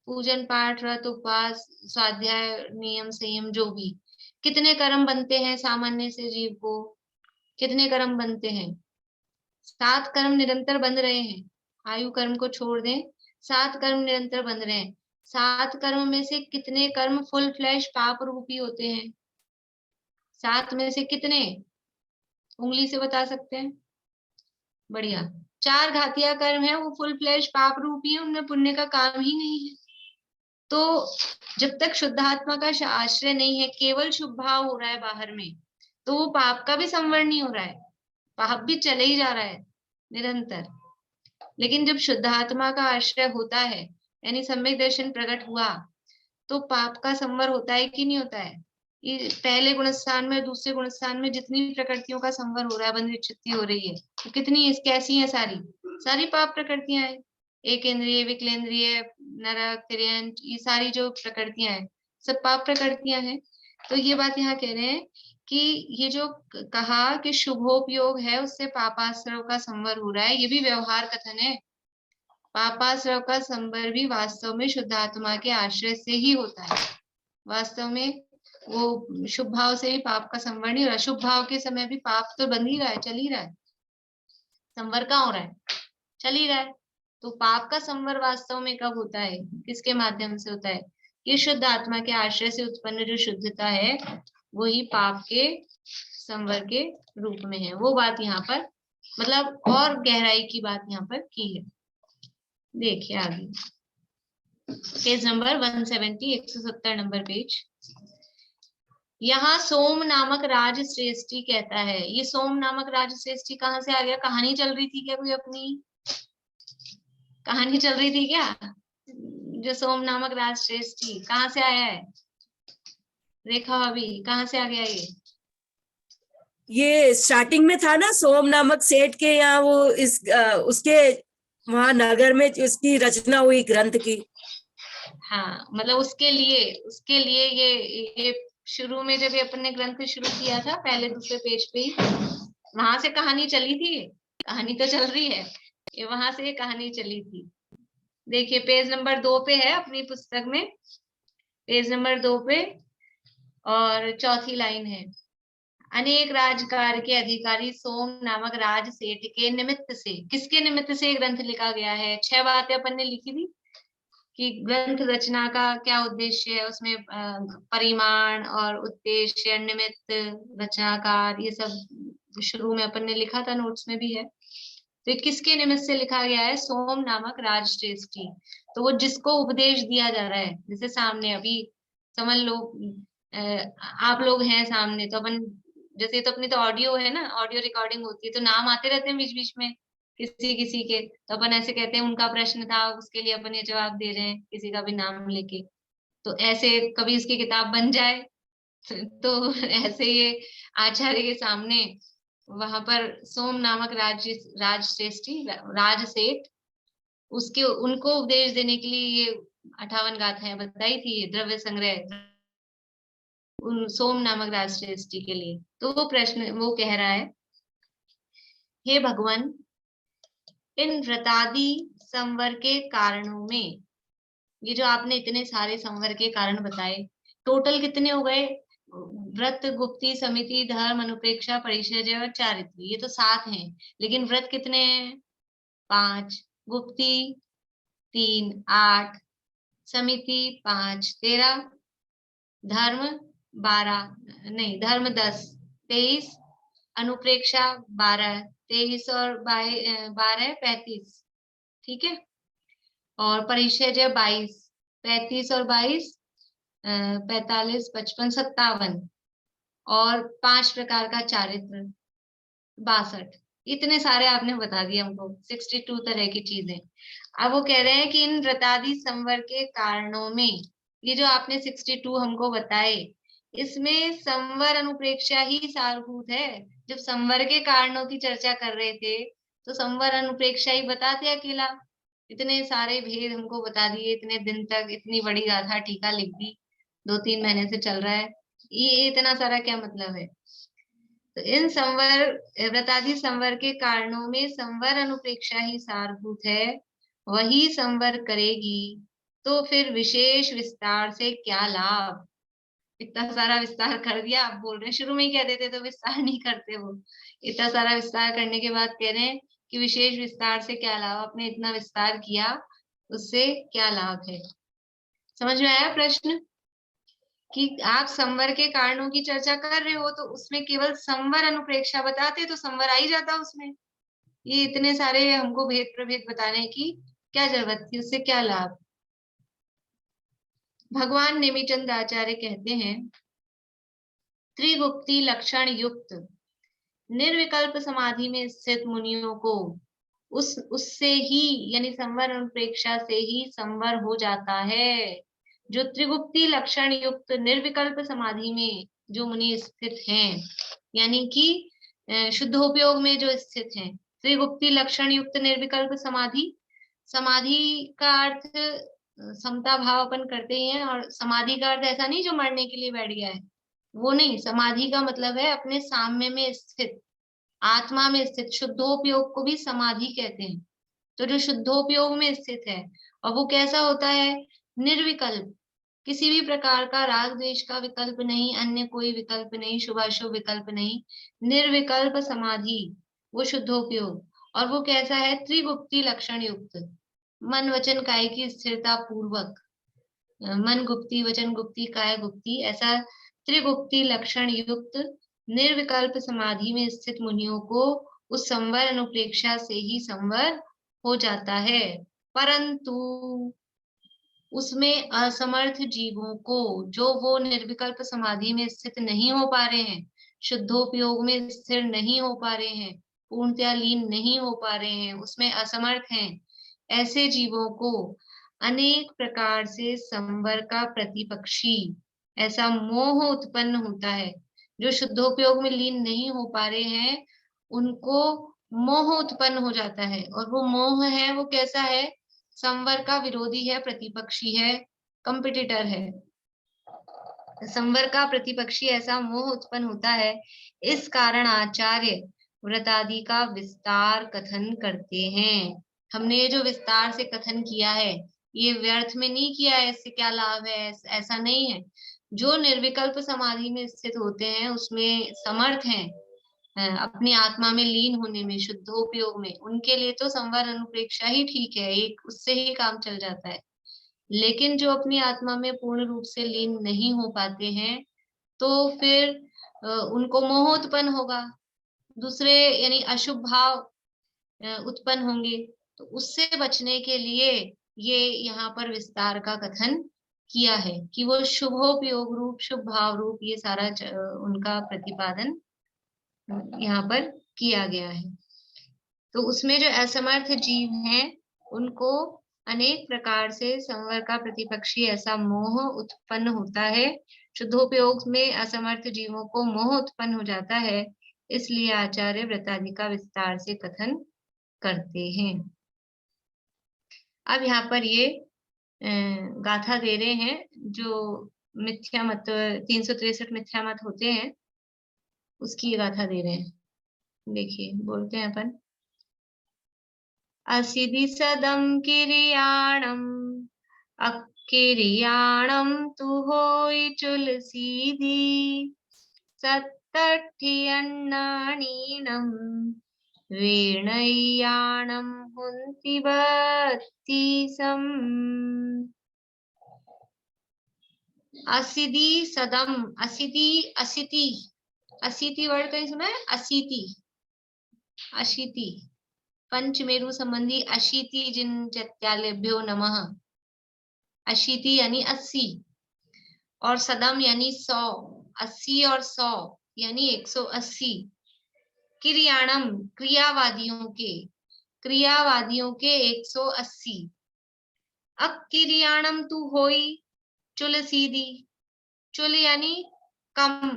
पूजन पाठ व्रत उपवास स्वाध्याय नियम संयम जो भी, कितने कर्म बनते हैं सामान्य से जीव को, कितने कर्म बनते हैं? 7 कर्म निरंतर बन रहे हैं, आयु कर्म को छोड़ दें, 7 कर्म निरंतर बन रहे हैं। 7 कर्म में से कितने कर्म फुल फ्लैश पाप रूपी होते हैं? 7 में से कितने उंगली से बता सकते हैं? बढ़िया, 4 घातिया कर्म है, वो फुल फ्लैश पाप रूपी है, उनमें पुण्य का काम ही नहीं है। तो जब तक शुद्धात्मा का आश्रय नहीं है, केवल शुभ भाव हो रहा है बाहर में, तो वो पाप का भी संवर नहीं हो रहा है, पाप भी चले ही जा रहा है निरंतर। लेकिन जब शुद्धात्मा का आश्रय होता है, यानी सम्यक दर्शन प्रकट हुआ, तो पाप का संवर होता है कि नहीं होता है? ये पहले गुणस्थान में दूसरे गुणस्थान में जितनी प्रकृतियों का संवर हो रहा है, बंध विच्छित्ति हो रही है, तो कितनी कैसी है? सारी पाप प्रकृतियां हैं। एक इंद्रिय विकलेंद्रिय नरक तिर्यंत, ये सारी जो प्रकृतियां हैं सब पाप प्रकृतियां हैं। तो ये बात यहाँ कह रहे हैं कि ये जो कहा कि शुभोपयोग है उससे पापाश्रव का संवर हो रहा है, ये भी व्यवहार कथन है। पापाश्रव का संवर भी वास्तव में शुद्धात्मा के आश्रय से ही होता है। वास्तव में वो शुभ भाव से भी पाप का संवर नहीं हो रहा। शुभ भाव के समय भी पाप तो बन ही रहा है, चल ही रहा है, संवर कहाँ हो रहा है? चल ही रहा है। तो पाप का संवर वास्तव में कब होता है, किसके माध्यम से होता है? ये शुद्ध आत्मा के आश्रय से उत्पन्न जो शुद्धता है वही पाप के संवर के रूप में है। वो बात यहाँ पर मतलब और गहराई की बात यहाँ पर की है। देखिए आगे पेज नंबर 170, 170 नंबर पेज। यहाँ सोम नामक राज श्रेष्ठी कहता है। ये सोम नामक राज श्रेष्ठी कहाँ से आ गया? कहानी चल रही थी क्या कोई? अपनी कहानी चल रही थी क्या? जो सोम नामक राज श्रेष्ठी कहाँ से आया है? रेखा भाभी कहाँ से आ गया ये स्टार्टिंग में था ना, सोम नामक सेठ के यहाँ वो उसके वहां नगर में उसकी रचना हुई ग्रंथ की। हाँ, मतलब उसके लिए ये शुरू में जब ये अपन ने ग्रंथ शुरू किया था, पहले दूसरे पेज पे ही, वहां से कहानी चली थी। कहानी तो चल रही है, ये वहां से ये कहानी चली थी। देखिए पेज नंबर 2 पे है अपनी पुस्तक में, पेज नंबर 2 पे, और चौथी लाइन है, अनेक राजकार के अधिकारी सोम नामक राज सेठ के निमित्त से, किसके निमित्त से ग्रंथ लिखा गया है? 6 बातें अपन ने लिखी थी कि ग्रंथ रचना का क्या उद्देश्य है, उसमें परिमाण और उद्देश्य, निमित्त, रचनाकार, ये सब शुरू में अपन ने लिखा था, नोट्स में भी है। तो ये किसके निमित्त से लिखा गया है? सोम नामक राजश्रेष्ठी। तो वो जिसको उपदेश दिया जा रहा है, जैसे सामने अभी समझ लो आप लोग हैं सामने, तो अपन जैसे तो अपनी तो ऑडियो है ना, ऑडियो रिकॉर्डिंग होती है, तो नाम आते रहते हैं बीच बीच में किसी किसी के, तो अपन ऐसे कहते हैं उनका प्रश्न था, उसके लिए अपन ये जवाब दे रहे हैं किसी का भी नाम लेके। तो ऐसे कभी इसकी किताब बन जाए तो ऐसे ये आचार्य के सामने वहां पर सोम नामक राजश्रेष्ठी, राजसेठ, उसके उनको उपदेश देने के लिए ये 58 गाथाएं बताई थी, ये द्रव्य संग्रह उन सोम नामक राजश्रेष्ठी के लिए। तो वो प्रश्न वो कह रहा है, हे भगवान, इन व्रतादि संवर के कारणों में, ये जो आपने इतने सारे संवर के कारण बताए, टोटल कितने हो गए? व्रत, गुप्ती, समिति, धर्म, अनुप्रेक्षा, परिचर्या और चारित्र, ये तो 7 हैं, लेकिन व्रत कितने हैं? 5, गुप्ती 3, 8, समिति 5, 13, धर्म 12, नहीं धर्म 10, 23, अनुप्रेक्षा 12, 23 और 12 35, ठीक है, और परिचर्या 22, 35 और 22 45, 55, 57, और 5 प्रकार का चारित्र 62। इतने सारे आपने बता दिए हमको, 62 तरह की चीजें। अब वो कह रहे हैं कि इन व्रतादि संवर के कारणों में, ये जो आपने 62 हमको बताए, इसमें संवर अनुप्रेक्षा ही सारभूत है। जब संवर के कारणों की चर्चा कर रहे थे तो संवर अनुप्रेक्षा ही बताते अकेला, इतने सारे भेद हमको बता दिए, इतने दिन तक इतनी बड़ी गाथा टीका लिख दी, 2-3 महीने से चल रहा है, ये इतना सारा क्या मतलब है? तो इन संवर व्रतादि संवर के कारणों में संवर अनुप्रेक्षा ही सारभूत है, वही संवर करेगी तो फिर विशेष विस्तार से क्या लाभ? इतना सारा विस्तार कर दिया, आप बोल रहे हैं शुरू में ही कह देते तो विस्तार नहीं करते वो, इतना सारा विस्तार करने के बाद कह रहे हैं कि विशेष विस्तार से क्या लाभ? आपने इतना विस्तार किया, उससे क्या लाभ है? समझ में आया प्रश्न? कि आप संवर के कारणों की चर्चा कर रहे हो तो उसमें केवल संवर अनुप्रेक्षा बताते तो संवर आ ही जाता उसमें, ये इतने सारे हमको भेद प्रभेद बताने की क्या जरूरत थी? उससे क्या लाभ? भगवान नेमिचंद आचार्य कहते हैं, त्रिगुप्ती लक्षण युक्त निर्विकल्प समाधि में स्थित मुनियों को उससे ही यानी संवर अनुप्रेक्षा से ही संवर हो जाता है। जो त्रिगुप्ती लक्षण युक्त निर्विकल्प समाधि में जो मुनि स्थित हैं, यानी कि शुद्धोपयोग में जो स्थित हैं, त्रिगुप्ती लक्षण युक्त निर्विकल्प समाधि, समाधि का अर्थ समता भाव अपन करते ही हैं, और समाधि का अर्थ ऐसा नहीं जो मरने के लिए बैठ गया है, वो नहीं। समाधि का मतलब है अपने साम्य में स्थित, आत्मा में स्थित, शुद्धोपयोग को भी समाधि कहते हैं। तो जो शुद्धोपयोग में स्थित है, और वो कैसा होता है? निर्विकल्प, किसी भी प्रकार का राग द्वेष का विकल्प नहीं, अन्य कोई विकल्प नहीं, शुभाशुभ विकल्प नहीं, निर्विकल्प समाधि, वो शुद्धोपयोग। और वो कैसा है? त्रिगुप्ती लक्षण युक्त, मन वचन काय की स्थिरता पूर्वक, मन गुप्ती, वचन गुप्ती, काय गुप्ती, ऐसा त्रिगुप्ती लक्षण युक्त निर्विकल्प समाधि में स्थित मुनियों को उस संवर अनुप्रेक्षा से ही संवर हो जाता है। परंतु उसमें असमर्थ जीवों को, जो वो निर्विकल्प समाधि में स्थित नहीं हो पा रहे हैं, शुद्धोपयोग में स्थिर नहीं हो पा रहे हैं, पूर्णतया लीन नहीं हो पा रहे हैं, उसमें असमर्थ हैं, ऐसे जीवों को अनेक प्रकार से संवर का प्रतिपक्षी ऐसा मोह उत्पन्न होता है। जो शुद्धोपयोग में लीन नहीं हो पा रहे हैं, उनको मोह उत्पन्न हो जाता है, और वो मोह है वो कैसा है? संवर का विरोधी है, प्रतिपक्षी है, कंपिटिटर है। संवर का प्रतिपक्षी ऐसा मोह उत्पन्न होता है। इस कारण आचार्य व्रतादि का विस्तार कथन करते हैं। हमने ये जो विस्तार से कथन किया है ये व्यर्थ में नहीं किया है, इससे क्या लाभ है, ऐसा नहीं है। जो निर्विकल्प समाधि में स्थित होते हैं उसमें समर्थ हैं अपनी आत्मा में लीन होने में, शुद्धोपयोग में, उनके लिए तो संवर अनुप्रेक्षा ही ठीक है, एक उससे ही काम चल जाता है। लेकिन जो अपनी आत्मा में पूर्ण रूप से लीन नहीं हो पाते हैं तो फिर उनको मोह उत्पन्न होगा, दूसरे यानी अशुभ भाव उत्पन्न होंगे। तो उससे बचने के लिए ये यहाँ पर विस्तार का कथन किया है कि वो शुभोपयोग रूप, शुभ भाव रूप, ये सारा उनका प्रतिपादन यहाँ पर किया गया है। तो उसमें जो असमर्थ जीव हैं उनको अनेक प्रकार से संवर का प्रतिपक्षी ऐसा मोह उत्पन्न होता है। शुद्धोपयोग में असमर्थ जीवों को मोह उत्पन्न हो जाता है, इसलिए आचार्य व्रतादि का विस्तार से कथन करते हैं। अब यहाँ पर ये गाथा दे रहे हैं जो मिथ्या मत 363 मिथ्या मत होते हैं उसकी ये गाथा दे रहे हैं। देखिए बोलते हैं अपन, असिदि सदम किरियाणम अकिरियाणम तु होई चुल सीधी सत्तठि अन्नानीणम वेणयाणम हुंति बत्तीसम। असिदि सदम, असिदि, असिति, असिति वर्ड कहीं सुना है? असिति, अशिति, पंचमेरु संबंधी अशीति जिन चैत्यालेभ्यो नमः। अशीति यानी 80 और सदम यानी 100, 80 और 100 यानी 180। किरियाणम क्रियावादियों के 180। अकिरियाणम तु होई चुल सीधी, चुल यानी कम,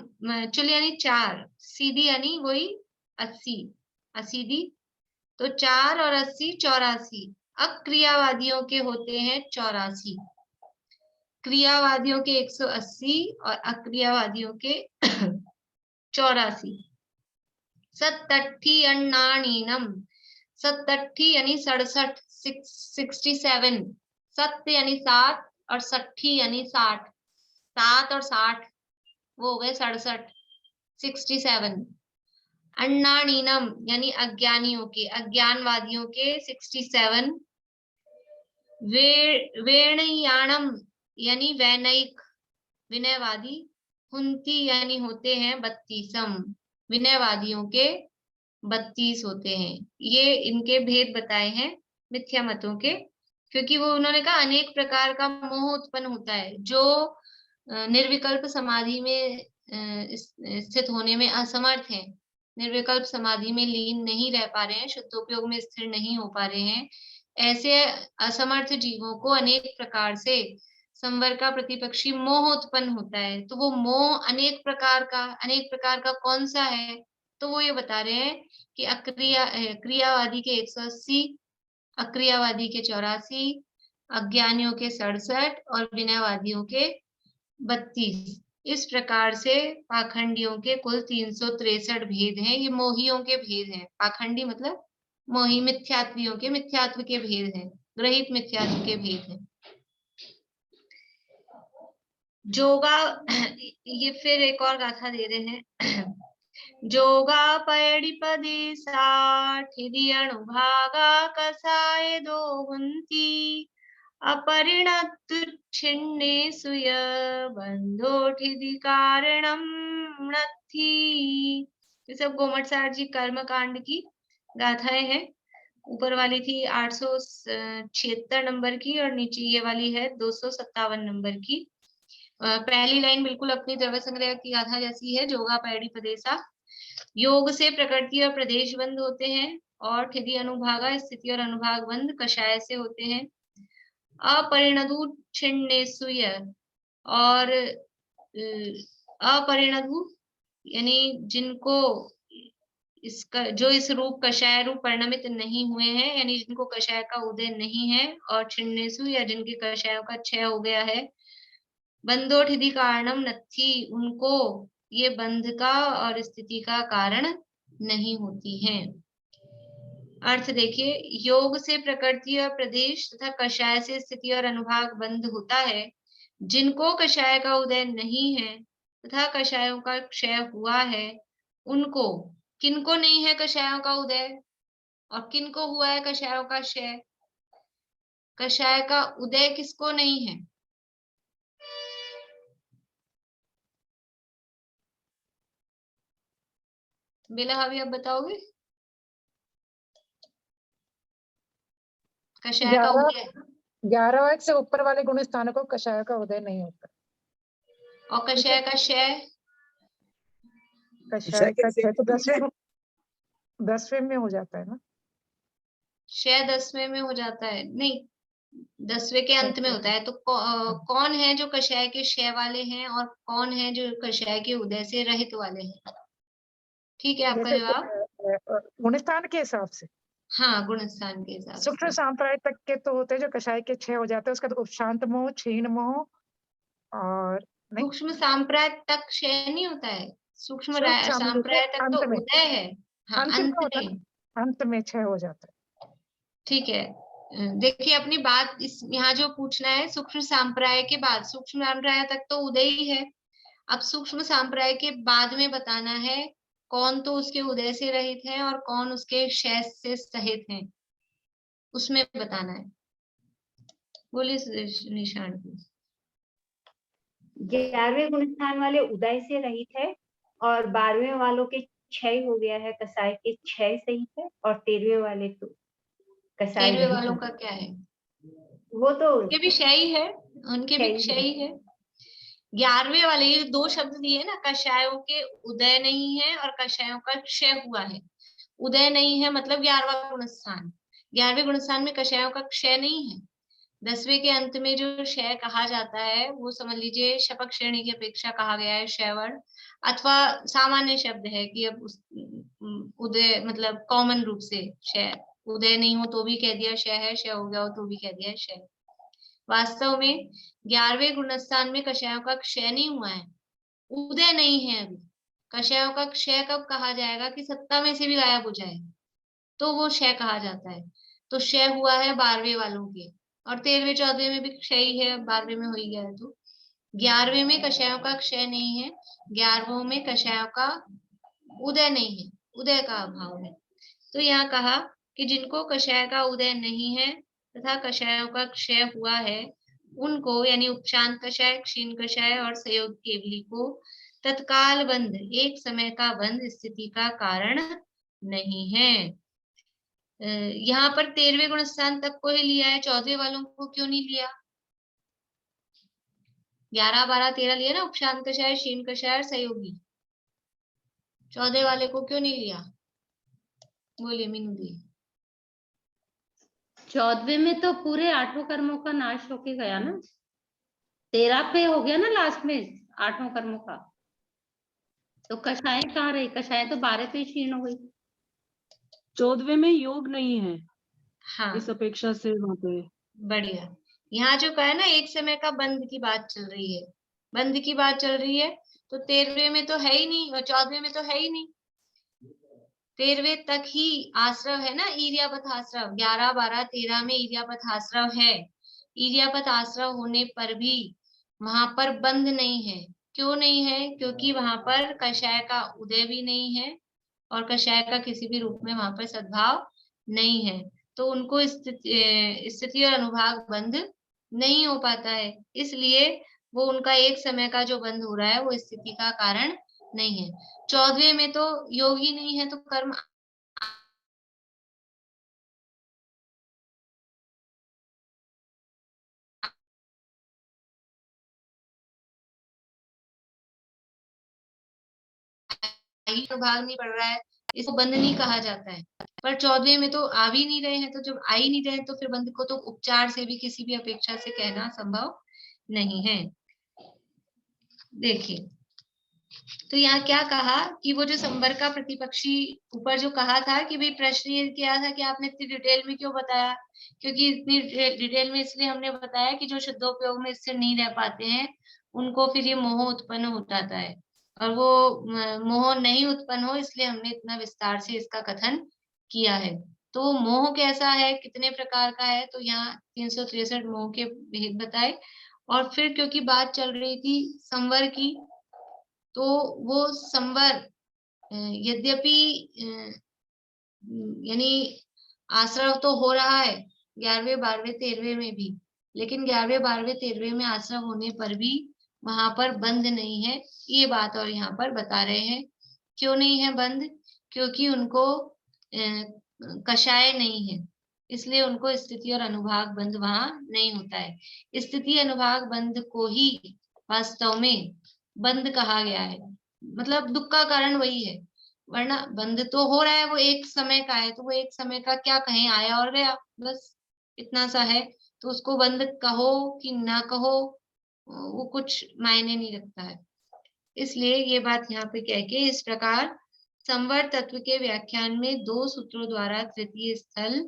चुल यानी 4, सीधी यानी वही 80, असीधी, तो 4 और 80 84। अक्रियावादियों के होते हैं 84, क्रियावादियों के 180 और अक्रियावादियों के 84। सत्तठी अन्नानीनम, सत्तठी यानी 67, 67, सत्य यानी 7 और 60 यानी 60, 7 और 60 वो हो गए 67, 67। अन्नानीनम यानी अज्ञानियों के, अज्ञानवादियों के 67। वेणयाणम यानी वैनयिक, विनयवादी। हुंती यानी होते हैं 32, विनयवादियों के 32 होते हैं। ये इनके भेद बताए हैं मिथ्या मतों के, क्योंकि वो उन्होंने कहा अनेक प्रकार का मोह उत्पन्न होता है। जो निर्विकल्प समाधि में स्थित होने में असमर्थ हैं, निर्विकल्प समाधि में लीन नहीं रह पा रहे हैं, शुद्धोपयोग में स्थिर नहीं हो पा रहे हैं, ऐसे असमर्थ जीवों को अनेक प्रकार से संवर का प्रतिपक्षी मोह उत्पन्न होता है। तो वो मोह अनेक प्रकार का कौन सा है? तो वो ये बता रहे हैं कि क्रियावादी के 180, अक्रियावादी के 84, अज्ञानियों के 67 और विनयवादियों के 32। इस प्रकार से पाखंडियों के कुल 363 भेद हैं। ये मोहियों के भेद हैं। पाखंडी मतलब मोही, मिथ्यात्वियों के मिथ्यात्व के भेद हैं, ग्रहित मिथ्यात्व के भेद हैं। जोगा, ये फिर एक और गाथा दे रहे हैं। जोगा पैडिपदी साठिदि अणुभागा कसाय दो हुंती अपरिणत छिन्ने सुय बंधोठिदि कारणम नथी। ये सब गोमटसार जी कर्म कांड की गाथाएं हैं। ऊपर वाली थी 876 नंबर की और नीचे ये वाली है 257 नंबर की। पहली लाइन बिल्कुल अपनी द्रव्य संग्रह की गाथा जैसी है। जोगा पैडी प्रदेशा, योग से प्रकृति और प्रदेश बंद होते हैं, और ठिधि अनुभागा स्थिति और अनुभाग बंद कषाय से होते हैं। अपरिणदु छिन्नेसुय, और अपरिणदु यानी जिनको इसका जो इस रूप कषाय रूप परिणमित नहीं हुए हैं, यानी जिनको कषाय का उदय नहीं है, और छिन्नेसु या जिनके कषायों का क्षय हो गया है, बंधोठिधि कारणम नत्थी, उनको ये बंध का और स्थिति का कारण नहीं होती हैं। अर्थ देखिए, योग से प्रकृति और प्रदेश तथा कषाय से स्थिति और अनुभाग बंध होता है। जिनको कषाय का उदय नहीं है तथा कषायों का क्षय हुआ है, उनको, किनको नहीं है कषायों का उदय और किनको हुआ है कषायों का क्षय? कषाय का उदय किसको नहीं है? बेला भाभी आप बताओगे? कषाय का उदय 11 से ऊपर वाले गुण स्थानों को कषाय का उदय नहीं होता। और कषाय का क्षय? कषाय का क्षय तो 10वें में हो जाता है ना। क्षय 10वें में हो जाता है? नहीं, 10वें के अंत में होता है। तो कौन है जो कषाय के क्षय वाले हैं और कौन है जो कषाय के उदय से रहित वाले हैं? ठीक है आपका जवाब? गुणस्थान के हिसाब से। हाँ, गुणस्थान के हिसाब से। सूक्ष्म सांप्राय तक के तो होते हैं जो कषाय के क्षय हो जाते हैं, उसका तो उपशांत मोह, क्षीण मोह और सूक्ष्म सांप्राय तक क्षय नहीं होता है। सूक्ष्म सांप्राय तक तो उदय है। हाँ, अंत में क्षय हो जाता है। ठीक है, देखिए अपनी बात इस यहाँ जो पूछना है, सूक्ष्म सांप्राय के बाद, सूक्ष्म सांप्राय तक तो उदय ही है। अब सूक्ष्म सांप्राय के बाद में बताना है कौन तो उसके उदय से रहित है और कौन उसके क्षय से सहित है, उसमें बताना है। बोलिए निशान। 11वें गुणस्थान वाले उदय से रहित है और 12वें वालों के क्षय हो गया है, कषाय के क्षय सहित है, और 13वें वाले तो कषाय 13वें वालों का क्या है? वो तो उनके भी क्षय ही है, उनके भी क्षय ही है। 11वें वाले, ये 2 शब्द दिए ना, कषायों के उदय नहीं है और कषायों का क्षय हुआ है। उदय नहीं है मतलब 11वां गुणस्थान। 11वें गुणस्थान में कषायों का क्षय नहीं है। 10वें के अंत में जो क्षय कहा जाता है वो समझ लीजिए शपक श्रेणी की अपेक्षा कहा गया है क्षय वर्ण, अथवा सामान्य शब्द है कि अब उदय मतलब कॉमन रूप से क्षय, उदय नहीं हो तो भी कह दिया क्षय है, क्षय हो गया हो तो भी कह दिया क्षय। वास्तव में 11वें गुणस्थान में कषायों का क्षय नहीं हुआ है, उदय नहीं है अभी। कषायों का क्षय कब कहा जाएगा कि सत्ता में से भी गायब हो जाए तो वो क्षय कहा जाता है। तो क्षय हुआ है 12वें वालों के, और 13वें 14वें में भी क्षय ही है, 12वें में हो ही गया है। तो 11वें में कषायों का क्षय नहीं है, 11वें में कषायों का उदय नहीं है, उदय का अभाव है। तो यहाँ कहा कि जिनको कषाय का उदय नहीं है तथा कषायों का क्षय हुआ है, उनको यानी उपशांत कषाय, क्षीण कषाय और संयोग केवली को तत्काल बंध, एक समय का बंध स्थिति का कारण नहीं है। यहाँ पर 13वें गुणस्थान तक को ही लिया है, 14वें वालों को क्यों नहीं लिया? 11, 12, 13 लिया ना, उपशांत कषाय, क्षीण कषाय, सहयोगी। 14वें वाले को क्यों नहीं लिया? बोलिए मीनू दी। 14वें में तो पूरे 8 कर्मों का नाश होके गया ना, 13 पे हो गया ना लास्ट में 8 कर्मों का, तो कषाय कहाँ रही? कषाय तो 12 पे क्षीण हो गई। 14वें में योग नहीं है। हाँ, इस अपेक्षा से वहां पे बढ़िया। यहाँ जो कहा ना एक समय का बंध की बात चल रही है, बंध की बात चल रही है, तो 13वें में तो है ही नहीं और 14वें में तो है ही नहीं। 13वें तक ही आश्रव है ना, ईर्यापथ आश्रव। 11, 12, 13 में ईर्यापथ आश्रव है। ईर्यापथ आश्रव होने पर भी वहां पर बंध नहीं है। क्यों नहीं है? क्योंकि वहां पर कषाय का उदय भी नहीं है और कषाय का किसी भी रूप में वहां पर सद्भाव नहीं है, तो उनको स्थिति और अनुभाग बंध नहीं हो पाता है। इसलिए वो उनका एक समय का जो बंध हो रहा है वो स्थिति का कारण नहीं है। 14वें में तो योग ही नहीं है, तो कर्म अनुभाग नहीं बढ़ रहा है, इसको बंध नहीं कहा जाता है। पर 14वें में तो आ भी नहीं रहे हैं, तो जब आ ही नहीं रहे हैं तो फिर बंध को तो उपचार से भी किसी भी अपेक्षा से कहना संभव नहीं है। देखिए, तो यहाँ क्या कहा कि वो जो संबर का प्रतिपक्षी ऊपर जो कहा था कि भाई प्रश्न ये किया था कि आपने इतनी डिटेल में क्यों बताया, क्योंकि इतनी डिटेल में इसलिए हमने बताया कि जो शुद्धोपयोग में इससे नहीं रह पाते हैं उनको फिर ये मोह उत्पन्न हो जाता है। और वो मोह नहीं उत्पन्न हो, इसलिए हमने इतना विस्तार से इसका कथन किया है। तो वो मोह कैसा है, कितने प्रकार का है, तो यहाँ 363 मोह के भेद बताए। और फिर क्योंकि बात चल रही थी संवर की, तो वो संवर यद्यपि यानी आश्रव तो हो रहा है 11वें 12वें 13वें में भी, लेकिन 11वें 12वें 13वें में आश्रव होने पर भी वहां पर बंध नहीं है, ये बात और यहाँ पर बता रहे हैं। क्यों नहीं है बंध? क्योंकि उनको कषाय नहीं है, इसलिए उनको स्थिति और अनुभाग बंध वहां नहीं होता है। स्थिति अनुभाग बंध को ही वास्तव में बंध कहा गया है, मतलब दुख का कारण वही है। वरना बंध तो हो रहा है, वो एक समय का है, तो वो एक समय का क्या कहें, आया और गया, बस इतना सा है। तो उसको बंध कहो कि ना कहो, वो कुछ मायने नहीं रखता है। इसलिए ये बात यहाँ पे कह के इस प्रकार संवर तत्व के व्याख्यान में 2 सूत्रों द्वारा तृतीय स्थल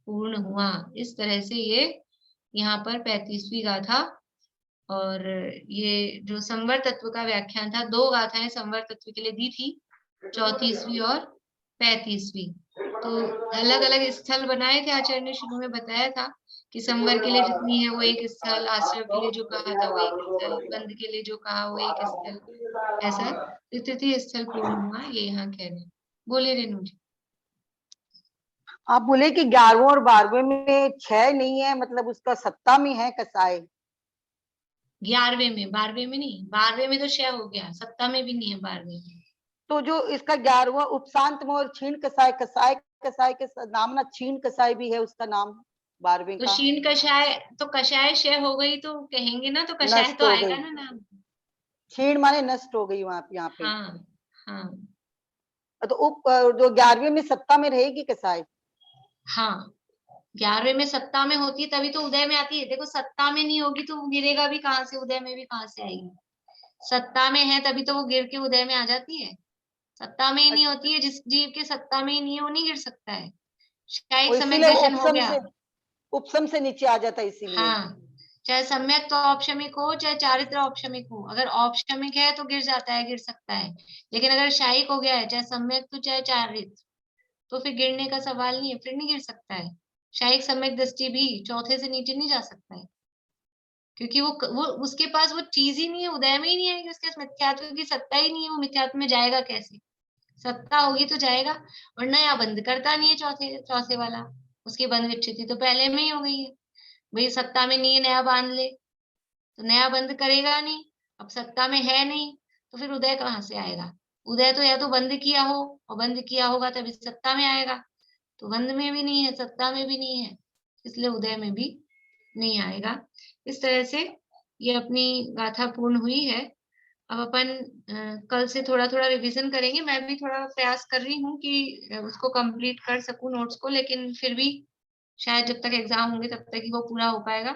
पूर्ण हुआ। इस तरह से ये यहाँ पर 35वीं गाथा, और ये जो संवर तत्व का व्याख्यान था, 2 गाथाएं संवर तत्व के लिए दी थी, 34वीं और 35वीं। तो अलग अलग स्थल बनाए थे, आचार्य ने शुरू में बताया था कि संवर के लिए जितनी है वो एक स्थल, आश्रय के लिए जो कहा था वो एक स्थल, बंध के लिए जो कहा वो एक स्थल, ऐसा तृतीय स्थल पूर्ण हुआ, ये यहाँ कह रहे हैं। बोले रेणु जी। आप बोले कि 11वें और 12वें में 6 नहीं है, मतलब उसका सत्ता में है कसाय। 11वें में, 12वें में नहीं, 12वें में तो 6 हो गया, सत्ता में भी नहीं है 12वें में। तो जो इसका 11वां उपशांत में और क्षीण कसाय, कसाय कसाय के नाम ना क्षीण कसाय भी है उसका नाम 12वें तो का। क्षीण कषाय, तो कषाय क्षय हो गई तो कहेंगे ना, तो कषाय नष्ट तो हो आएगा गई, ना नाम। क्षीण माने नष्ट हो गई वहां यहाँ पे। हाँ हाँ तो जो 11वें में सत्ता में रहेगी कसाय। हाँ, 11वें में सत्ता में होती है तभी तो उदय में आती है। देखो सत्ता में नहीं होगी तो वो गिरेगा भी कहाँ से, उदय में भी कहाँ से आएगी। सत्ता में है तभी तो वो गिर के उदय में आ जाती है। सत्ता में ही नहीं होती है, जिस जीव के सत्ता में ही नहीं है वो नहीं गिर सकता है। शायद सम्यक इसीलिए दर्शन हो गया। उपसम से नीचे आ जाता है इसीलिए। हाँ, चाहे सम्यक तो औपशमिक हो, चाहे चारित्र औपशमिक हो, अगर औपशमिक है तो गिर जाता है, गिर सकता है। लेकिन अगर शायिक हो गया है, चाहे सम्यक तो चाहे चारित्र, तो फिर गिरने का सवाल नहीं है, फिर नहीं गिर सकता है। शायिक सम्यक दृष्टि भी चौथे से नीचे नहीं जा सकता है, क्योंकि वो उसके पास वो चीज ही नहीं है, उदय में ही नहीं आएगी, उसके पास मिथ्यात्व की सत्ता ही नहीं है, वो मिथ्यात्व में जाएगा कैसे? सत्ता होगी तो जाएगा, और नया बंद करता नहीं है चौथे वाला, उसकी बंद विच्छिति तो पहले में ही हो गई है। भाई सत्ता में नहीं है, नया बांध ले, तो नया बंद करेगा नहीं। अब सत्ता में है नहीं तो फिर उदय कहाँ से आएगा? उदय तो या तो बंद किया हो, और बंद किया होगा तभी सत्ता में आएगा, तो बंद में भी नहीं है, सत्ता में भी नहीं है, इसलिए उदय में भी नहीं आएगा। इस तरह से ये अपनी गाथा पूर्ण हुई है। अब अपन कल से थोड़ा थोड़ा रिवीजन करेंगे। मैं भी थोड़ा प्रयास कर रही हूँ कि उसको कंप्लीट कर सकूं नोट्स को, लेकिन फिर भी शायद जब तक एग्जाम होंगे तब तक ही वो पूरा हो पाएगा।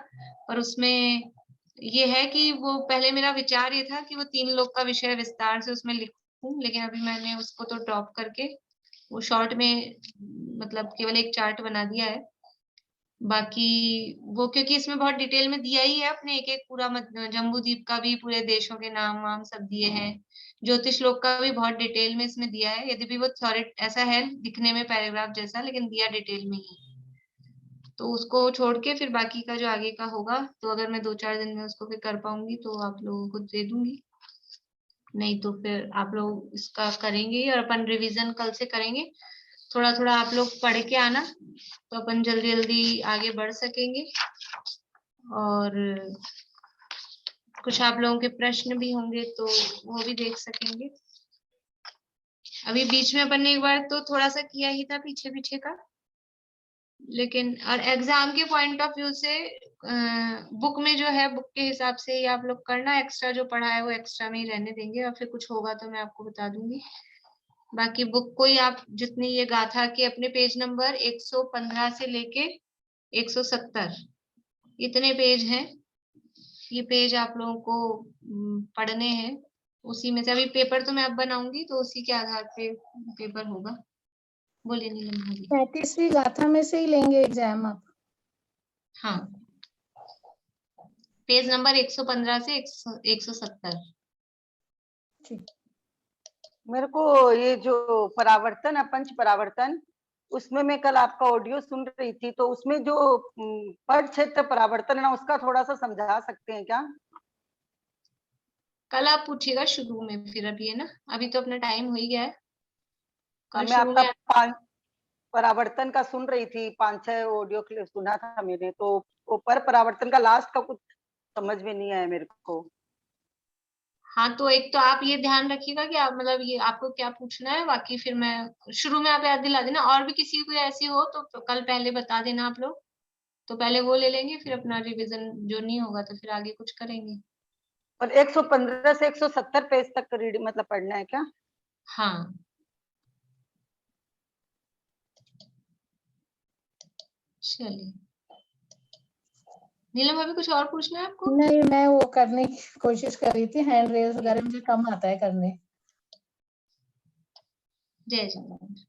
पर उसमें ये है कि वो पहले मेरा विचार ये था कि वो 3 लोग का विषय विस्तार से उसमें लिखूं, लेकिन अभी मैंने उसको तो ड्रॉप करके वो शॉर्ट में मतलब केवल एक चार्ट बना दिया है। बाकी वो क्योंकि इसमें बहुत डिटेल में दिया ही है, अपने एक एक पूरा जम्बू द्वीप का भी पूरे देशों के नाम वाम सब दिए हैं। ज्योतिष लोक का भी बहुत डिटेल में इसमें दिया है, यदि भी वो थॉरिट ऐसा है दिखने में पैराग्राफ जैसा, लेकिन दिया डिटेल में ही। तो उसको छोड़ के फिर बाकी का जो आगे का होगा, तो अगर मैं 2-4 दिन में उसको फिर कर पाऊंगी तो आप लोगों को दे दूंगी, नहीं तो फिर आप लोग इसका करेंगे और अपन रिवीजन कल से करेंगे। थोड़ा थोड़ा आप लोग पढ़ के आना, तो अपन जल्दी जल्दी आगे बढ़ सकेंगे। और कुछ आप लोगों के प्रश्न भी होंगे तो वो भी देख सकेंगे। अभी बीच में अपन ने एक बार तो थोड़ा सा किया ही था पीछे पीछे का, लेकिन और एग्जाम के पॉइंट ऑफ व्यू से बुक में जो है, बुक के हिसाब से ही आप लोग करना। एक्स्ट्रा जो पढ़ा है वो एक्स्ट्रा में ही रहने देंगे, और फिर कुछ होगा तो मैं आपको बता दूंगी। बाकी बुक को ही आप जितनी ये गाथा के अपने पेज नंबर 115 से लेके 170 इतने पेज हैं, ये पेज आप लोगों को पढ़ने हैं। उसी में से अभी पेपर तो मैं अब बनाऊंगी, तो उसी के आधार पे पेपर होगा। बोलिए नीलम भाभी। 35वीं गाथा में से ही लेंगे एग्जाम आप? हाँ, पेज नंबर 115 से 170। मेरे को ये जो परावर्तन है, पंच परावर्तन, उसमें मैं कल आपका ऑडियो सुन रही थी, तो उसमें जो पर क्षेत्र परावर्तन है ना, उसका थोड़ा सा समझा सकते हैं क्या? कल आप पूछिएगा शुरू में, फिर अभी है ना, अभी तो अपना टाइम हो ही गया है। कल मैं शुरू आपका में परावर्तन का सुन रही थी, 5-6 ऑडियो क्लिप सुना था मैंने, तो वो पर परावर्तन का लास्ट का कुछ समझ में नहीं आया मेरे को। हाँ, तो एक तो आप ये ध्यान रखिएगा कि आप मतलब ये आपको क्या पूछना है, बाकी फिर मैं शुरू में आप याद दिला देना, और भी किसी को ऐसी हो तो कल पहले बता देना आप लोग, तो पहले वो ले लेंगे, फिर अपना रिवीजन जो नहीं होगा तो फिर आगे कुछ करेंगे। और 115 से 170 पेज तक रीड मतलब पढ़ना है क्या? हाँ, चलिए। नीलम, अभी कुछ और पूछना है आपको? नहीं, मैं वो करने की कोशिश कर रही थी, हैंड रेज वगैरह मुझे कम आता है करने। जय जगन्नाथ।